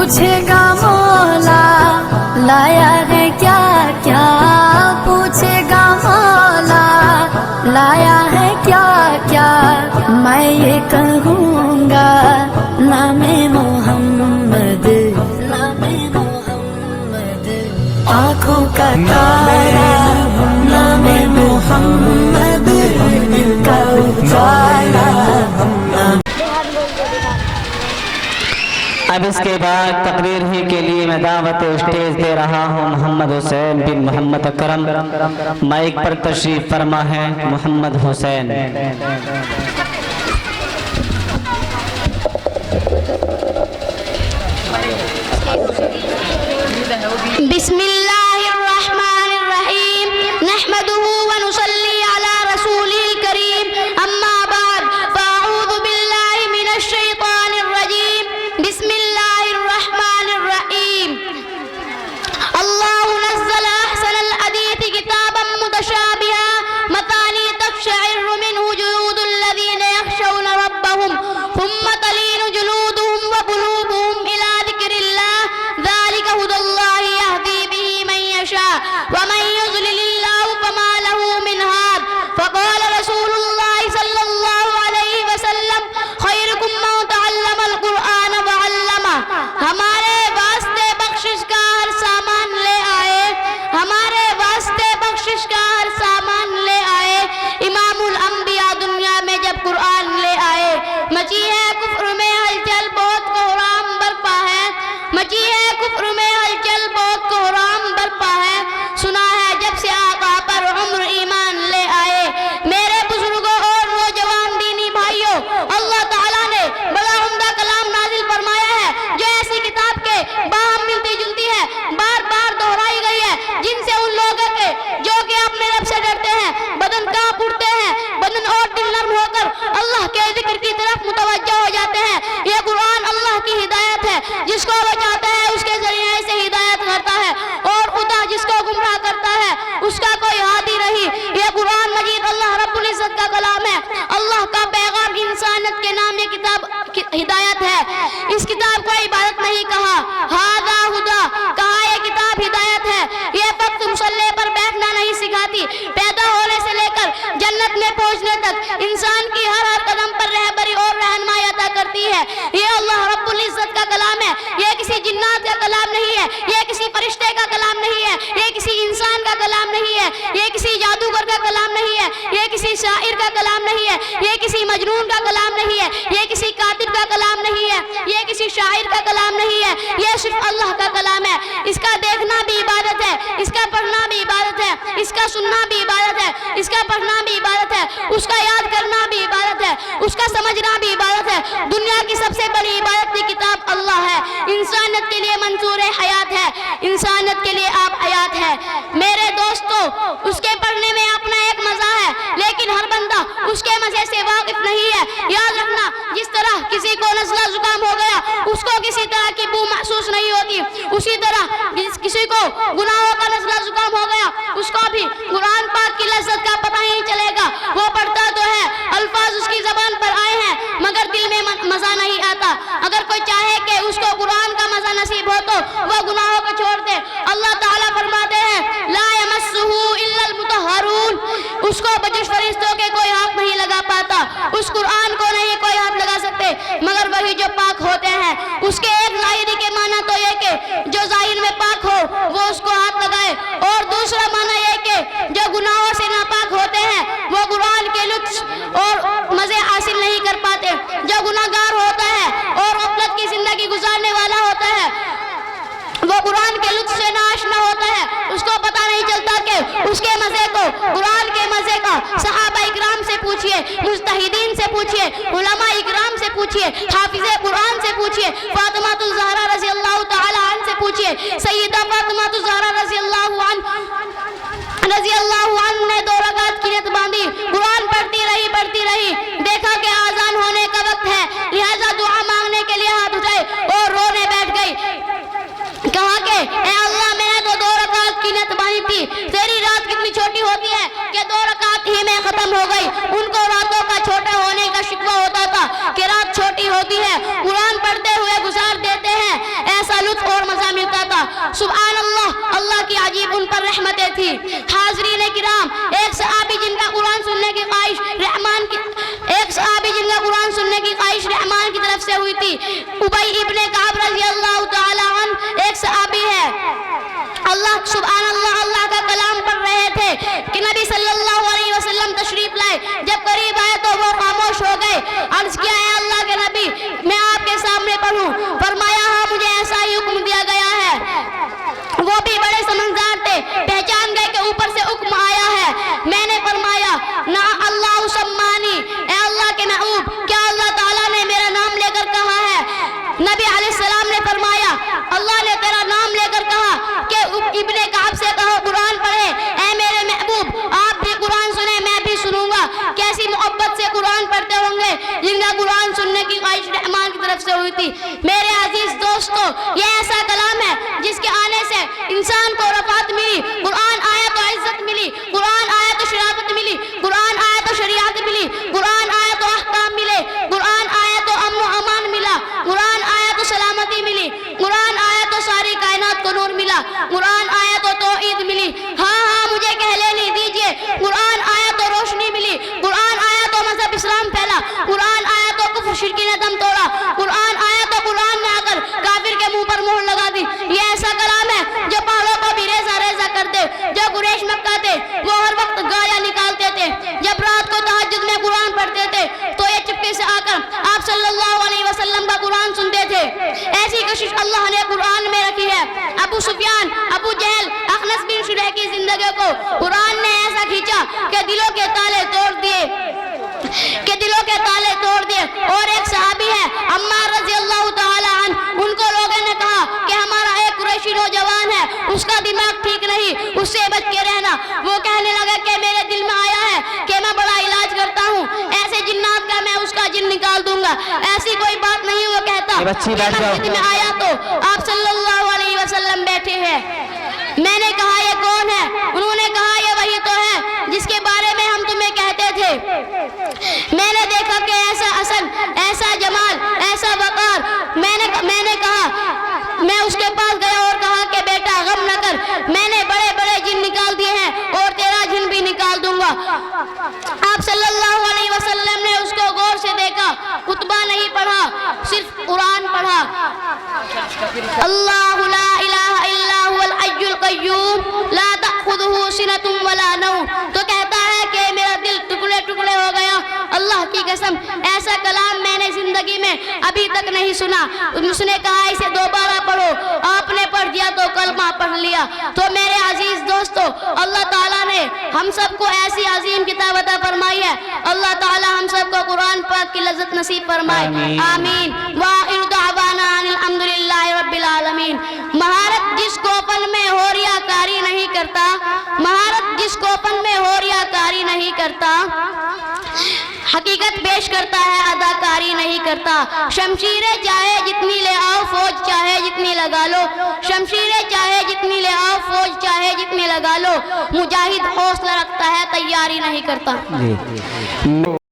पूछेगा मौला लाया है क्या क्या, पूछेगा मौला लाया है क्या क्या, मैं ये कहूँगा नामे मोहम्मद, नामे मोहम्मद, आँखों का तारा नामे मोहम्मद, दिल का उजाला। अब इसके बाद तकरीर ही के लिए मैं दावत स्टेज दे रहा हूँ मोहम्मद हुसैन बिन मोहम्मद अकरम। माइक पर तशरीफ फरमा है मोहम्मद हुसैन। बिस्मिल्लाहिर्रहमानिर्रहीम, नहमदुहु व नुसल्ली अला रसूलिल करीम, अम्मा बाद, फ़अऊज़ु बिल्लाहि मिनश शैतानिर रजीम, बिस्मिल्लाहिर्रहमानिर्रहीम। अल्लाहु नज़्ज़ल अहसनल हदीथि किताबन मुतशाबिहा, मतानी तक़शइरु मिन्हु जुलूदुल लज़ीना यख़शौना रब्बहुम, थुम्मा तलीनु जुलूदुहुम व क़ुलूबुहुम इला ज़िक्रिल्लाह, ज़ालिका हुदल्लाहि यहदी बिही मन यशा व मन युज़लिलिल्लाहु फमा लहु मिन हाद। फ़क़ाल रसूलुल्लाहि सल्लल्लाहु अलैहि वसल्लम, खैरुकुम मन तअल्लमल क़ुरआन व अल्लमह। हमारे वास्ते बख्शिश का हर सामान ले आए, हमारे वास्ते बख्शिश का हर सामान ले आए। इमामुल अंबिया दुनिया में जब कुरान ले आए, मची है कुफ्र में हलचल, बहुत कोहराम बरपा है, मची है कुफ्र में हलचल, बहुत कोहराम बरपा है। सुना है जब से आका पर उम्र ईमान ले आए। मेरे बुजुर्गों और नौजवान दीनी भाइयों, अल्लाह ताला ने बड़ा उम्दा कलाम नाजिल फरमाया है, जो ऐसी किताब के बाहम मिलती जुलती है, बार बार दोहराई गई है, जिनसे उन लोगों के जो कि अपने रब से डरते हैं बदन कांप उठते हैं, बदन और दिल नर्म होकर अल्लाह के जिक्र की तरफ मुतवज्जह हो जाते हैं। ये कुरान अल्लाह की हिदायत है, जिसको वो चाहता है उसके जरिए से हिदायत करता है, और खुदा जिसको गुमराह करता है उसका कोई हादी नहीं। ये कुरान मजीद अल्लाह रब्बुल इज्जत का कलाम है, अल्लाह का पैगाम इंसानियत के नाम ये किताब हिदायत है। इस किताब को इबादत नहीं कहा, हादा हुदा कहा, ये किताब हिदायत है। ये वक्त मुसल्ले पर बैठना नहीं सिखाती, पैदा होने से लेकर जन्नत में पहुंचने तक इंसान की हर हर कदम पर रहबरी और रहनुमाई अता करती है। ये अल्लाह रब्बुल इज्जत का कलाम है, ये किसी जिन्नात का कलाम नहीं है, ये किसी फरिश्ते का कलाम नहीं है, ये किसी इंसान का कलाम नहीं है, ये किसी जादूगर का कलाम नहीं है, ये किसी शायर का कलाम नहीं है, ये किसी मजनून का कलाम नहीं है, ये किसी कातिब का कलाम नहीं है, ये किसी शायर का कलाम नहीं है, ये सिर्फ अल्लाह का कलाम है। इसका देखना भी इबादत है, इसका पढ़ना भी इबादत है, इसका सुनना भी इबादत है, इसका पढ़ना भी इबादत है, उसका याद करना भी इबादत है, उसका समझना भी इबादत है। दुनिया की सबसे बड़ी इबादत की किताब अल्लाह है, इंसानियत के लिए मंसूर हयात है, इंसानियत के लिए आप हयात है। मेरे दोस्तों, उसके पढ़ने में अपना एक मजा है, लेकिन हर बंदा उसके मजे से वाकिफ नहीं है। याद रखना, जिस तरह किसी को नज़ला जुकाम हो गया उसको किसी तरह की बू महसूस नहीं होती, उसी तरह किसी को गुनाहों का नज़ला जुकाम हो गया उसको भी कुरान पाक की लज्जत का पता ही चलेगा। वो पढ़ता तो है, अल्फाज उसकी ज़बान पर आए हैं, मगर दिल में मज़ा नहीं आता। अगर कोई चाहे कि उसको कुरान का मज़ा नसीब हो तो वो गुनाहों को छोड़ दे। अल्लाह ताला फरमाते हैं, ला यमस्सुहु इल्लल मुतहहरून, उसको बजश फरिश्तों के कोई हाथ नहीं लगा पाता, उस कुरान को नहीं कोई हाथ लगा सकते मगर वही जो पाक होते हैं। उसके एक ज़ाहिरी के माना तो ये कि जो ज़ाहिर में पाक हो वो उसको हाथ लगाए, और दूसरा माना ये कि जो गुनाहों से नापाक होते हैं वो कुरान के लुत्फ और मज़े हासिल नहीं कर पाते। जो गुनाहगार होता है और गफलत की जिंदगी गुजारने वाला होता है वो कुरान के लुत्फ से नाआशना होता है, उसको पता नहीं चलता कि उसके मज़े को, कुरान के मज़े का सहाबा इकराम से पूछिए, मुज्तहिदीन से पूछिए, उलमा इकराम से पूछिए, हाफिज़े कुरान से पूछिए, फातिमातुज़ ज़हरा रज़ी अल्लाह तआला अन्हा से पूछिए। सैयदा फातिमातुज़ ज़हरा रज़ी अल्लाह अन्हा ने 2 रकात की नियत बांधी, कुरान पढ़ती रही, देखा कि आज़ान होने का वक्त है, लिहाजा दुआ मांगने के लिए हाथ उठाए और रोने बैठ गई। कहा कि ए अल्लाह, मैंने तो 2 रकात की नियत बांधी थी, तेरी रात कितनी छोटी होती है कि 2 रकात ही में खत्म हो गई। उनको रातों का छोटा होने का शिकवा होता था कि रात छोटी होती है, कुरान पढ़ते हुए गुजार देते हैं। ऐसा سبحان اللہ، اللہ کی عجیب ان پر رحمتیں تھی۔ حاضرین کرام، ایک صحابی جن کا قرآن سننے کی خواہش رحمان کی طرف سے ہوئی تھی، ابی ابن کعب رضی اللہ تعالی عنہ ایک صحابی ہے۔ اللہ سبحان اللہ، اللہ کا کلام پڑھ رہے تھے کہ نبی صلی اللہ علیہ وسلم تشریف لائے۔ جب قریب آئے تو وہ خاموش ہو گئے۔ عرض کیا ہے اللہ کے نبی، میں آپ کے سامنے پڑھوں؟ فرمایا ہاں، مجھے ایسا ہی حکم دیا گیا ہے۔ وہ بھی بڑے سمجھدار تھے، پہچان گئے کہ اوپر سے حکم آیا ہے۔ میں نے فرمایا نا اللہ سمانی، اے اللہ کے محبوب، کیا اللہ تعالیٰ نے میرا نام لے کر کہا ہے؟ نبی علیہ السلام نے فرمایا اللہ نے تیرا نام لے کر کہا کہ ابن کعب سے کہو قرآن پڑھے۔ اے میرے محبوب، آپ بھی قرآن سنیں، میں بھی سنوں گا۔ کیسی محبت سے قرآن پڑھتے ہوں گے جن کا قرآن سننے کی خواہش رحمان کی طرف سے ہوئی تھی۔ میرے عزیز دوستو، یہ ایسا کلام ہے جس کے آنے سے انسان کو رفعت ملی، قرآن آیا تو عزت ملی، قرآن آیا تو شرافت ملی، قرآن آیا تو شریعت ملی، قرآن آیا تو احکام ملے، قرآن آیا تو امن و امان ملا، قرآن آیا تو سلامتی ملی، قرآن آیا تو ساری کائنات کو نور ملا، قرآن آیا تو توحید ملی۔ ہاں ہاں، مجھے کہہ لینے دیجئے، قرآن آیا تو روشنی ملی، قرآن آیا تو مذہب اسلام پھیلا، قرآن آیا تو کفر شرکی نے دم توڑا، قرآن آیا تو قرآن نے آ کر کافر کے منہ پر مہر لگا دی۔ یہ ایسا کلام ہے جو پہاڑوں کو بھی ریزہ ریزہ کر دے۔ جو قریش مکہ تھے وہ ہر وقت گایا نکالتے تھے، جب رات کو تہجد میں قرآن پڑھتے تھے تو یہ چپکے سے آ کر آپ صلی اللہ علیہ وسلم کا قرآن سنتے تھے۔ ایسی کوشش اللہ نے قرآن میں رکھی ہے۔ ابو سفیان، ابو جہل، اخنس بن شریح کی زندگی کو قرآن نے ایسا کھینچا کہ دلوں کے تالے توڑ دیے۔ اور ایک صحابی ہے عمار رضی اللہ تعالی عنہ، ان کو لوگوں نے کہا کہ ہمارا ایک قریشی نوجوان ہے، اس کا دماغ ٹھیک نہیں، اس سے بچ کے رہنا۔ وہ کہنے لگا کہ میرے دل میں آیا ہے کہ میں بڑا علاج کرتا ہوں، ایسے جنات کا میں اس کا جن نکال دوں گا۔ ایسی کوئی بات نہیں، وہ کہتا مسجد میں آیا تو آپ صلی اللہ علیہ وسلم بیٹھے ہیں۔ میں نے کہا یہ کون ہے؟ انہوں نے کہا یہ وہی تو ہے جس کے بارے میں ہم تمہیں کہتے تھے۔ میں نے دیکھا کہ ایسا حسن، ایسا جمال، ایسا وقار۔ میں نے کہا، میں اس کے پاس گیا اور کہا کہ بیٹا غم نہ کر، میں نے بڑے بڑے جن نکال دیے ہیں اور تیرا جن بھی نکال دوں گا۔ آپ صلی اللہ علیہ وسلم نے اس کو غور سے دیکھا، خطبہ نہیں پڑھا، صرف قرآن پڑھا۔ اللہ لا الہ الا هو الحی القیوم لا تأخذہ سنۃ ولا نوم، تو کہتا ہے کہ میرا دل ٹکڑے ٹکڑے ہو گیا۔ اللہ کی قسم، ایسا کلام میں نے زندگی میں ابھی تک نہیں سنا۔ اس نے کہا اسے دوبارہ پڑھو، آپ نے پڑھ دیا تو کلمہ پڑھ لیا۔ تو میرے عزیز دوستو، اللہ تعالیٰ نے ہم سب کو ایسی عظیم کتاب عطا فرمائی ہے۔ اللہ تعالیٰ ہم سب کو قرآن پاک کی لذت نصیب فرمائے، آمین۔ وآخر دعوانا ان الحمدللہ رب العالمین۔ مہارت جس کو فن میں ہو ریاکاری نہیں کرتا، مہارت جس کو فن میں ہو ریاکاری نہیں کرتا، حقیقت پیش کرتا ہے اداکاری نہیں کرتا۔ شمشیریں چاہے جتنی لے آؤ، فوج چاہے جتنی لگا لو، شمشیریں چاہے جتنی لے آؤ، فوج چاہے جتنی لگا لو، مجاہد حوصلہ رکھتا ہے تیاری نہیں کرتا۔